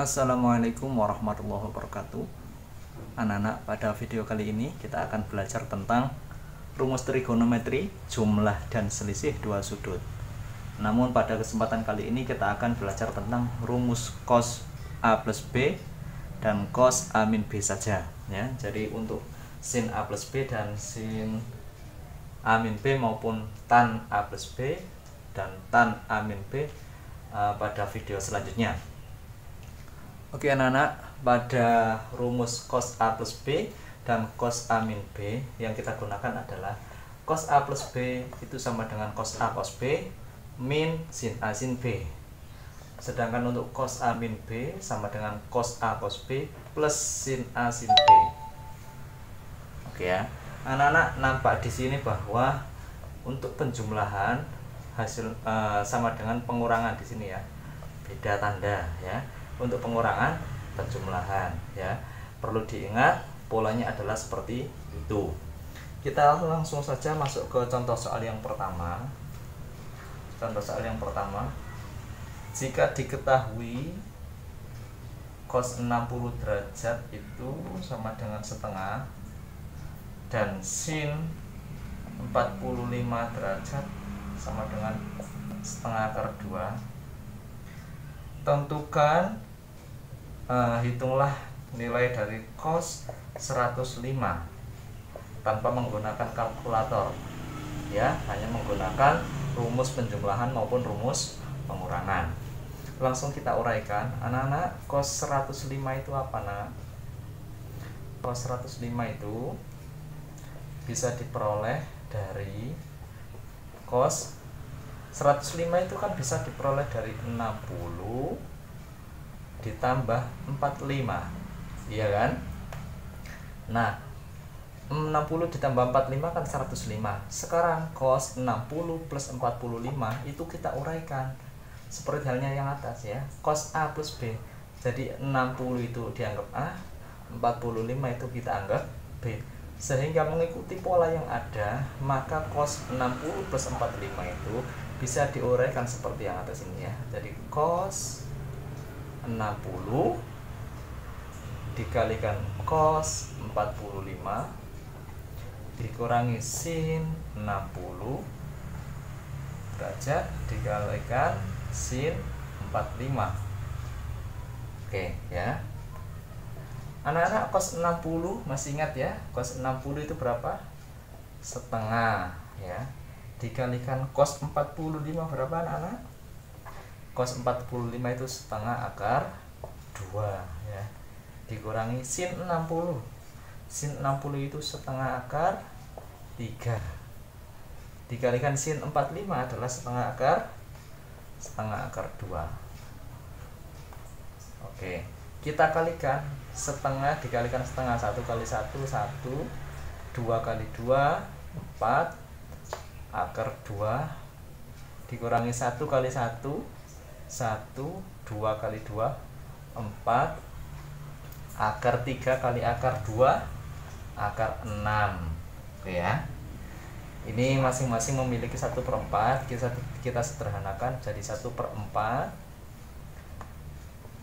Assalamualaikum warahmatullahi wabarakatuh. Anak-anak, pada video kali ini kita akan belajar tentang rumus trigonometri, jumlah dan selisih dua sudut. Namun pada kesempatan kali ini kita akan belajar tentang rumus cos A plus B dan cos A min B saja ya. Jadi untuk sin A plus B dan sin A min B maupun tan A plus B dan tan A min B pada video selanjutnya. Oke anak-anak, pada rumus cos A plus B dan cos A min B yang kita gunakan adalah cos A plus B itu sama dengan cos A cos B min sin A sin B. Sedangkan untuk cos A min B sama dengan cos A cos B plus sin A sin B. Oke ya, anak-anak, nampak di sini bahwa untuk penjumlahan hasil sama dengan pengurangan di sini ya. Beda tanda ya. Untuk pengurangan, penjumlahan ya, perlu diingat polanya adalah seperti itu. Kita langsung saja masuk ke contoh soal yang pertama. Jika diketahui cos 60 derajat itu sama dengan setengah dan sin 45 derajat sama dengan setengah akar 2, tentukan hitunglah nilai dari cos 105 tanpa menggunakan kalkulator ya, hanya menggunakan rumus penjumlahan maupun rumus pengurangan. Langsung kita uraikan anak-anak. Cos 105 itu apa nak? Cos 105 itu bisa diperoleh dari cos 105 itu kan bisa diperoleh dari 60 ditambah 45, iya kan? Nah, 60 ditambah 45 kan 105. Sekarang cos 60 plus 45 itu kita uraikan seperti halnya yang atas ya, cos A plus B. Jadi 60 itu dianggap A, 45 itu kita anggap B. Sehingga mengikuti pola yang ada, maka cos 60 plus 45 itu bisa diuraikan seperti yang atas ini ya. Jadi cos 60 dikalikan cos 45 dikurangi sin 60 derajat dikalikan sin 45. Oke ya. Anak-anak, cos 60 masih ingat ya? Cos 60 itu berapa? Setengah ya. Dikalikan cos 45 berapa anak-anak? Cos 45 itu setengah akar 2 ya. Dikurangi sin 60. Sin 60 itu setengah akar 3. Dikalikan sin 45 adalah setengah akar 2. Oke, kita kalikan setengah dikalikan setengah, 1 kali 1 1, 2 kali 2 4 akar 2 dikurangi 1 kali 1 1, 2 kali 2 4 akar 3 kali akar 2 akar 6. Oke ya, ini masing-masing memiliki 1/4. Kita sederhanakan jadi 1/4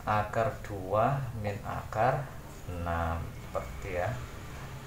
akar 2 min akar 6 seperti ya.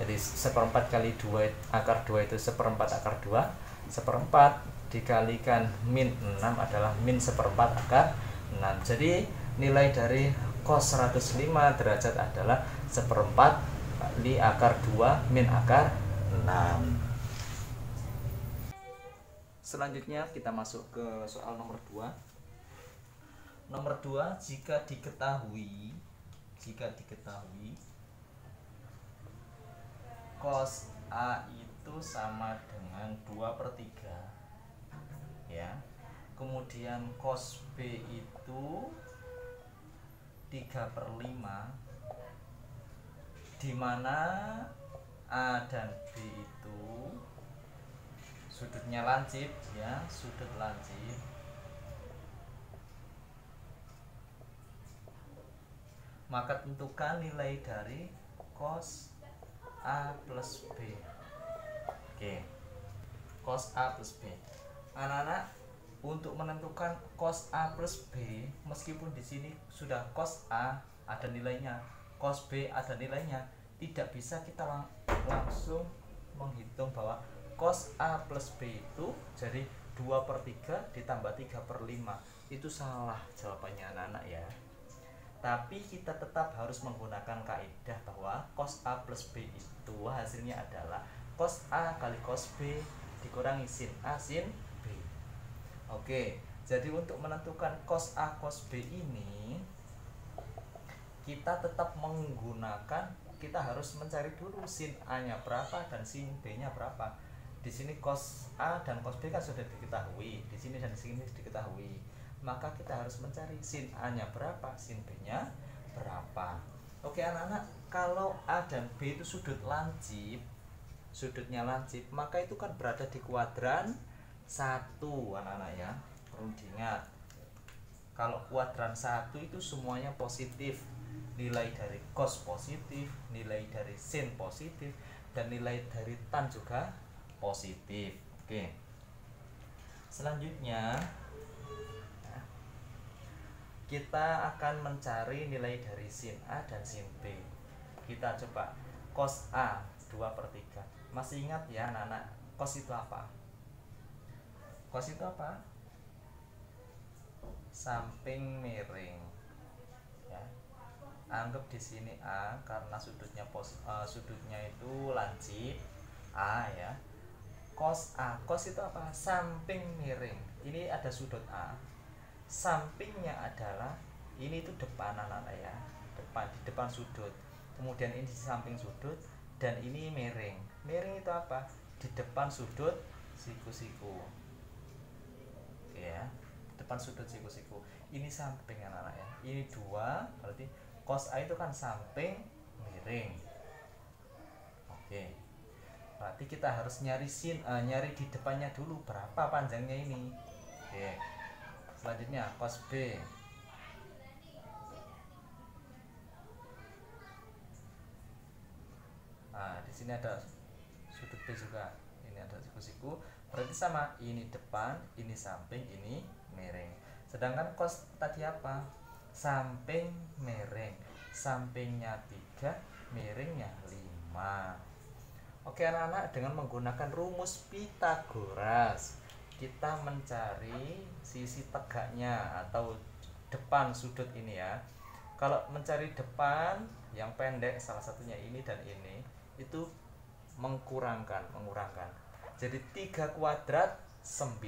Jadi 1/4 kali 2 akar 2 itu 1/4 akar 2. 1/4 dikalikan min 6 adalah min 1/4 akar 6. Jadi nilai dari cos 105 derajat adalah 1/4 kali akar 2 min akar 6. Selanjutnya kita masuk ke soal nomor 2. Nomor 2, jika diketahui cos A itu sama dengan 2/3 ya. Kemudian cos B itu 3/5, di mana A dan B itu sudutnya lancip ya, sudut lancip. Maka tentukan nilai dari cos A plus B. Oke, cos A plus B. Anak-anak, untuk menentukan cos A plus B, meskipun di sini sudah cos A ada nilainya, cos B ada nilainya, tidak bisa kita langsung menghitung bahwa cos A plus B itu jadi 2/3 ditambah 3/5. Itu salah jawabannya anak-anak ya. Tapi kita tetap harus menggunakan kaidah bahwa cos A plus B itu hasilnya adalah cos A kali cos B dikurangi sin A sin B. Oke, jadi untuk menentukan cos A cos B ini kita tetap menggunakan, kita harus mencari dulu sin A-nya berapa dan sin B-nya berapa. Di sini cos A dan cos B kan sudah diketahui, di sini dan di sini diketahui. Maka kita harus mencari sin A-nya berapa, sin B-nya berapa. Oke anak-anak, kalau A dan B itu sudut lancip, sudutnya lancip, maka itu kan berada di kuadran 1 anak-anak ya. Perlu diingat, kalau kuadran 1 itu semuanya positif. Nilai dari cos positif, nilai dari sin positif, dan nilai dari tan juga positif. Oke. Selanjutnya kita akan mencari nilai dari sin A dan sin B. Kita coba cos A 2/3. Masih ingat ya anak-anak, cos itu apa? Cos itu apa? Samping miring. Ya. Anggap di sini A karena sudutnya itu lancip A ya. Cos A, cos itu apa? Samping miring. Ini ada sudut A. Sampingnya adalah ini itu depan anak-anak ya, di depan sudut. Kemudian ini di samping sudut dan ini miring. Miring itu apa? Di depan sudut siku-siku. Oke ya, depan sudut siku-siku. Ini samping anak-anak ya. Ini 2, berarti cos A itu kan samping miring. Oke. Berarti kita harus nyari nyari di depannya dulu berapa panjangnya ini. Oke. Selanjutnya cos B. Nah, di sini ada sudut B juga. Ini ada siku-siku. Berarti sama, ini depan, ini samping, ini miring. Sedangkan cos tadi apa? Samping miring. Sampingnya 3, miringnya 5. Oke anak-anak, dengan menggunakan rumus Pythagoras kita mencari sisi tegaknya atau depan sudut ini ya. Kalau mencari depan yang pendek, salah satunya ini dan ini, itu mengurangkan. Jadi 3 kuadrat 9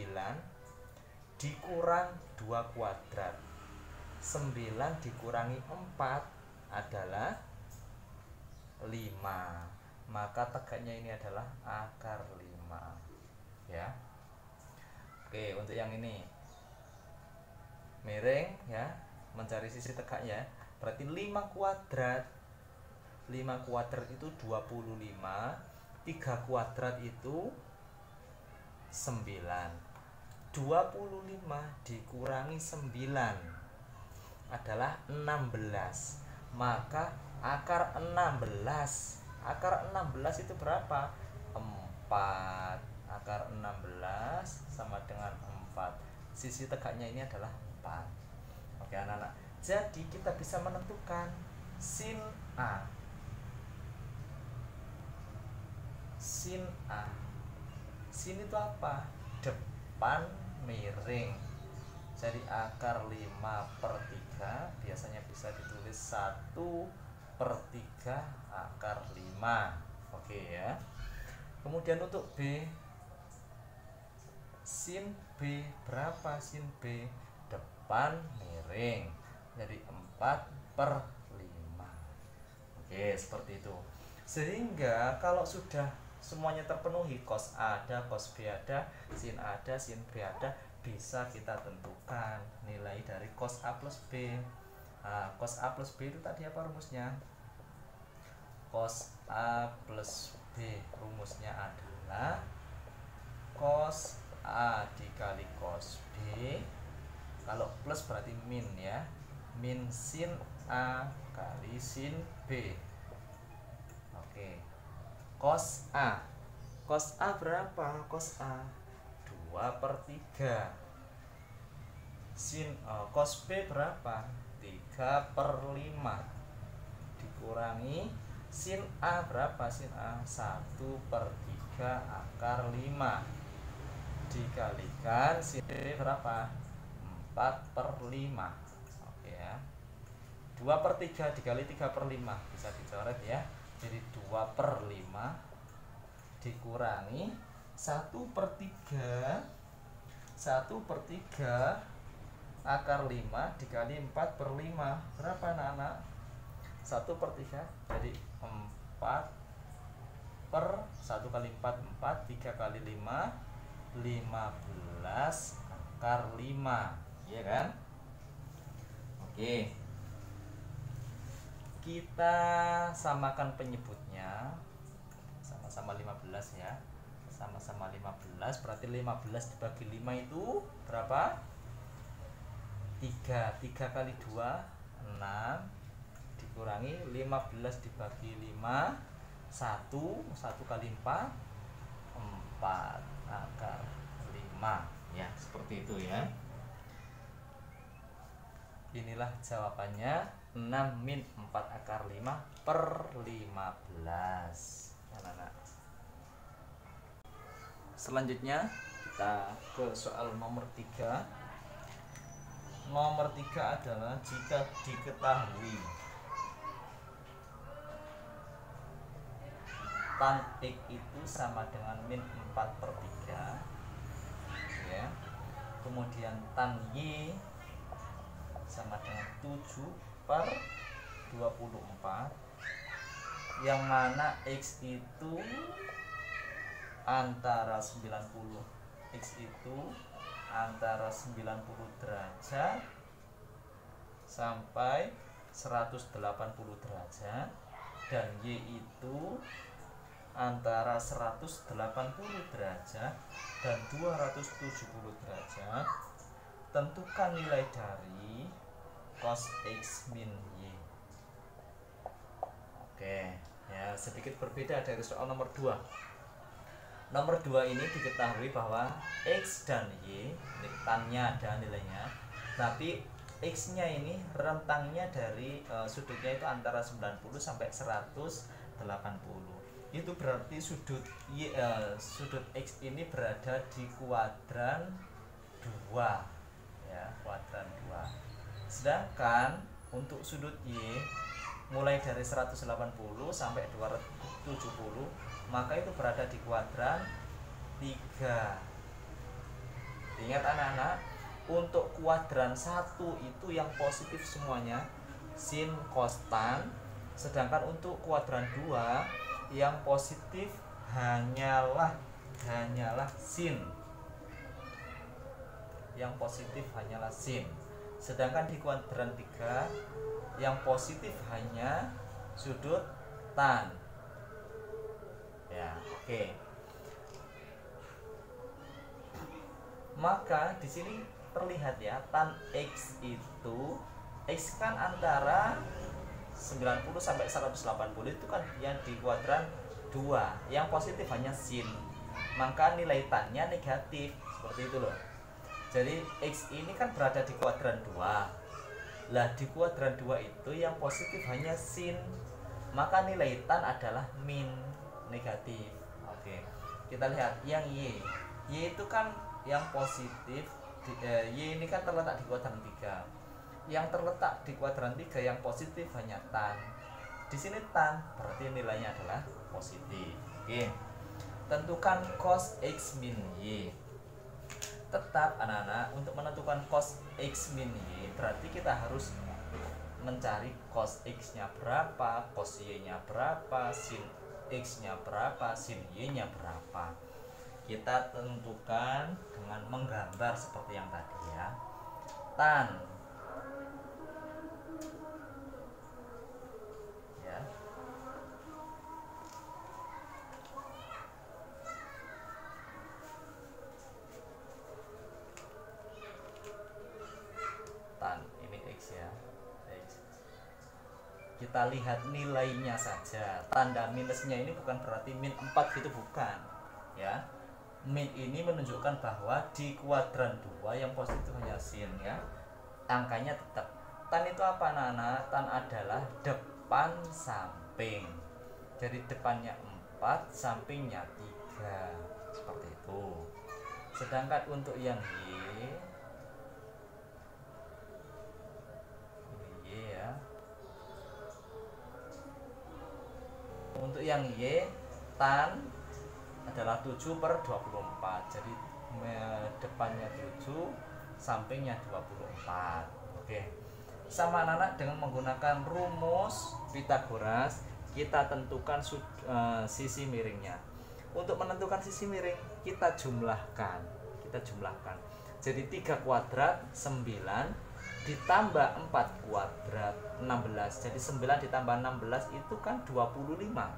dikurang 2 kuadrat. 9 dikurangi 4 adalah 5. Maka tegaknya ini adalah akar 5 ya. Oke, untuk yang ini miring ya, mencari sisi tegaknya, berarti 5 kuadrat. 5 kuadrat itu 25, 3 kuadrat itu 9. 25 dikurangi 9 adalah 16. Maka akar 16. Akar 16 itu berapa? 4. Akar 16 sama dengan 4. Sisi tegaknya ini adalah 4. Oke anak-anak. Jadi kita bisa menentukan sin A. Sin A. Sin itu apa? Depan miring. Jadi akar 5/3 biasanya bisa ditulis 1/3 akar 5. Oke ya. Kemudian untuk B, sin B berapa? Sin B depan miring, jadi 4/5. Oke, seperti itu. Sehingga kalau sudah semuanya terpenuhi, cos A ada, cos B ada, sin A ada, sin B ada, bisa kita tentukan nilai dari cos A plus B. Nah, cos A plus B itu tadi apa rumusnya? Cos A plus B rumusnya adalah cos A dikali cos B. Kalau plus berarti min ya, min sin A kali sin B. Oke, cos A berapa? Cos A 2/3. cos B berapa? 3/5 dikurangi sin A berapa? Sin A 1/3 × 5 dikalikan sin B berapa? 4/5. Oke ya. 2/3 dikali 3/5 bisa dicoret ya. Jadi 2/5 dikurangi 1/3 akar 5 dikali 4/5 berapa anak-anak? 1/3. Jadi 4 per 1 kali 4 4, 3 kali 5 15 akar 5, iya kan? Oke, kita samakan penyebutnya, sama-sama 15 ya, sama-sama 15, berarti 15 dibagi 5 itu berapa? 3 kali 2 6 dikurangi 15 dibagi 5 1 kali 4 4 akar 5 ya, seperti itu ya. Inilah jawabannya 6 min 4 akar 5/15 anak-anak. Selanjutnya kita ke soal nomor 3. Nomor 3 adalah jika diketahui tan X itu sama dengan min 4/3 ya. Kemudian tan Y sama dengan 7/24, yang mana X itu antara 90, X itu antara 90 derajat sampai 180 derajat, dan Y itu antara 180 derajat dan 270 derajat. Tentukan nilai dari cos X min Y. Oke, ya sedikit berbeda dari soal nomor 2. Nomor 2 ini diketahui bahwa X dan Y, tannya ada nilainya, tapi X-nya ini rentangnya dari sudutnya itu antara 90 sampai 180. Itu berarti sudut X ini berada di kuadran 2 ya, kuadran 2. Sedangkan untuk sudut Y mulai dari 180 sampai 270, maka itu berada di kuadran 3. Ingat anak-anak, untuk kuadran 1 itu yang positif semuanya sin cos tan, sedangkan untuk kuadran 2 yang positif hanyalah sin. Yang positif hanyalah sin. Sedangkan di kuadran 3 yang positif hanya sudut tan. Ya, oke. Maka di sini terlihat ya, tan X itu, X kan antara 90 sampai 180 itu kan yang di kuadran 2, yang positif hanya sin, maka nilai tannya negatif, seperti itu loh. Jadi X ini kan berada di kuadran 2. Lah di kuadran 2 itu yang positif hanya sin, maka nilai tan adalah min, negatif. Oke, kita lihat yang Y. Y itu kan yang positif, Y ini kan terletak di kuadran 3. Yang terletak di kuadran 3 yang positif hanya tan. Di sini tan, berarti nilainya adalah positif. Oke. Tentukan cos X min Y. Tetap anak-anak, untuk menentukan cos X min Y berarti kita harus mencari cos X-nya berapa, cos Y-nya berapa, sin X-nya berapa, sin Y-nya berapa. Kita tentukan dengan menggambar seperti yang tadi ya. Tan ya. Tan, ini X ya. X. Kita lihat nilainya saja. Tanda minusnya ini bukan berarti min 4 gitu, bukan. Ya. Min ini menunjukkan bahwa di kuadran 2 yang positif hanya sin ya. Angkanya tetap. Tan itu apa anak-anak? Tan adalah depan samping. Jadi depannya 4, sampingnya 3. Seperti itu. Sedangkan untuk yang Y, ini Y ya. Untuk yang Y, tan adalah 7/24. Jadi depannya 7, sampingnya 24. Oke. Sama anak-anak dengan menggunakan rumus Pitagoras, kita tentukan sisi miringnya. Untuk menentukan sisi miring, kita jumlahkan. Jadi 3 kuadrat 9 ditambah 4 kuadrat 16. Jadi 9 ditambah 16 itu kan 25.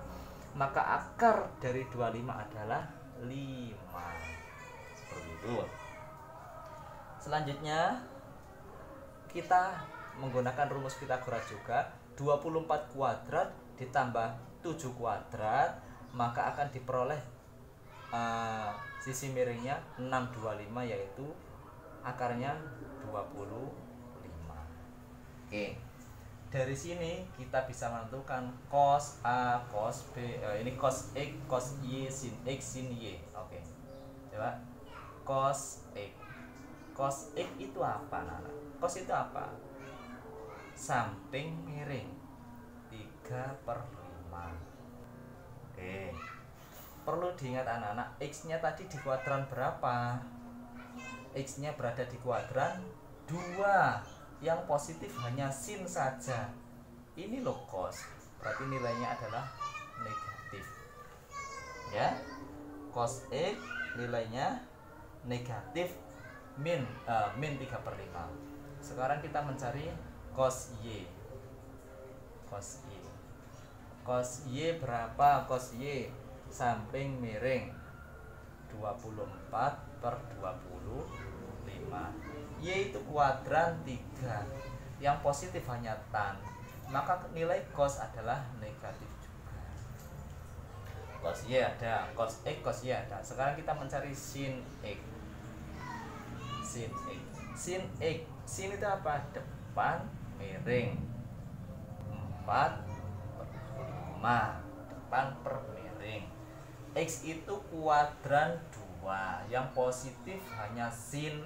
Maka akar dari 25 adalah 5. Seperti itu. Selanjutnya kita menggunakan rumus Pitagoras juga. 24 kuadrat ditambah 7 kuadrat, maka akan diperoleh sisi miringnya 625, yaitu akarnya 25. Oke. Dari sini kita bisa menentukan cos A, cos B, ini cos X, cos Y, sin X, sin Y. Oke. Coba cos X. Cos X itu apa, Nana? Cos itu apa? Samping miring 3/5. Oke. Perlu diingat anak-anak, X-nya tadi di kuadran berapa? X-nya berada di kuadran 2. Yang positif hanya sin saja. Ini loh cos, berarti nilainya adalah negatif. Ya, cos X nilainya negatif min 3/5. Sekarang kita mencari cos Y. Cos Y. Cos Y berapa? Cos Y samping miring 24/25. Y itu kuadran 3. Yang positif hanya tan. Maka nilai cos adalah negatif juga. Cos Y ada, cos X, cos Y ada. Sekarang kita mencari sin X. Sin X. Sin X. Sin itu apa? Depan miring 4/5. Depan per miring. X itu kuadran 2. Yang positif hanya sin.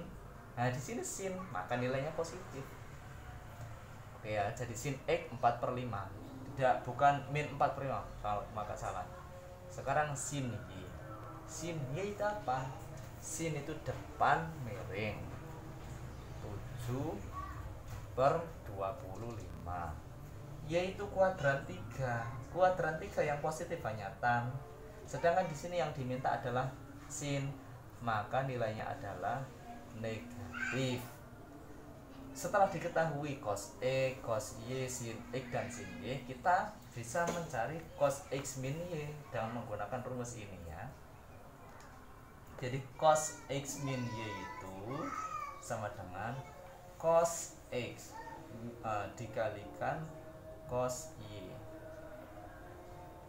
Nah, di sini sin, maka nilainya positif. Oke ya, jadi sin X 4/5. Tidak, bukan min 4/5. Maka salah. Sekarang sin Y. Sin Y itu apa? Sin itu depan miring 7/25. Y itu kuadran 3. Kuadran 3 yang positif hanya tan. Sedangkan di sini yang diminta adalah sin, maka nilainya adalah negatif. Setelah diketahui cos X, cos Y, sin X, dan sin Y, kita bisa mencari cos X min Y dengan menggunakan rumus ini ya. Jadi cos X min Y itu sama dengan cos X dikalikan cos Y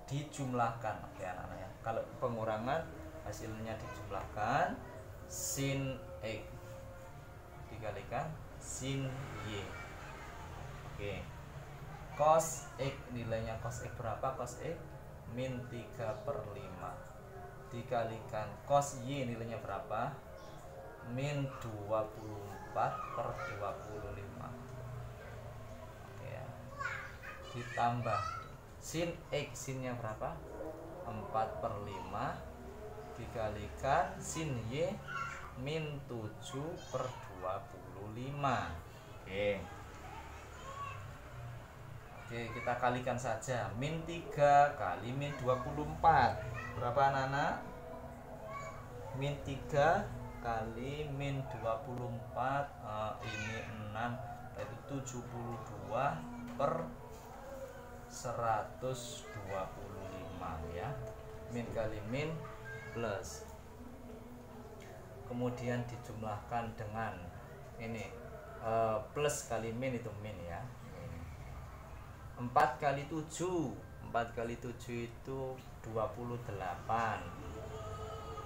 dijumlahkan. Oke anak-anak ya. Kalau pengurangan hasilnya dijumlahkan, sin X dikalikan sin Y. Oke. Cos X nilainya cos X berapa? Cos X min 3/5 dikalikan cos Y nilainya berapa? Min 24/25. Oke ya. Ditambah sin X, sinnya berapa? 4/5 dikalikan sin Y min 7/25. Oke, kita kalikan saja. Min 3 kali min 24 berapa anak-anak? Min 3 kali min 24 ini 6, yaitu 72/125 ya. Min kali min plus, kemudian dijumlahkan dengan ini plus kali min, itu min ya. 4 kali 7 itu 28.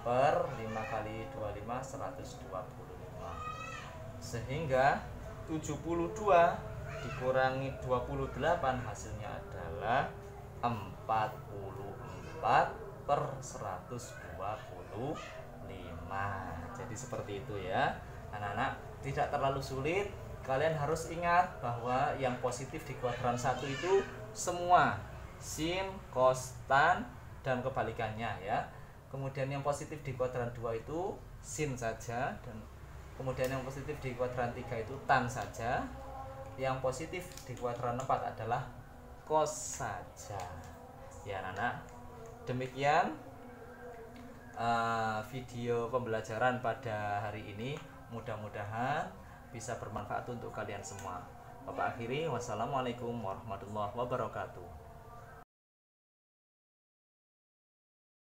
per 5 kali 25 125, sehingga 72 dikurangi 28 hasilnya adalah 44 per 125. Jadi seperti itu ya anak-anak, tidak terlalu sulit. Kalian harus ingat bahwa yang positif di kuadran 1 itu semua sin, cos, tan, dan kebalikannya ya. Kemudian yang positif di kuadran 2 itu sin saja, dan kemudian yang positif di kuadran 3 itu tan saja. Yang positif di kuadran 4 adalah cos saja. Ya anak-anak, demikian video pembelajaran pada hari ini. Mudah-mudahan bisa bermanfaat untuk kalian semua. Bapak akhiri, wassalamualaikum warahmatullahi wabarakatuh.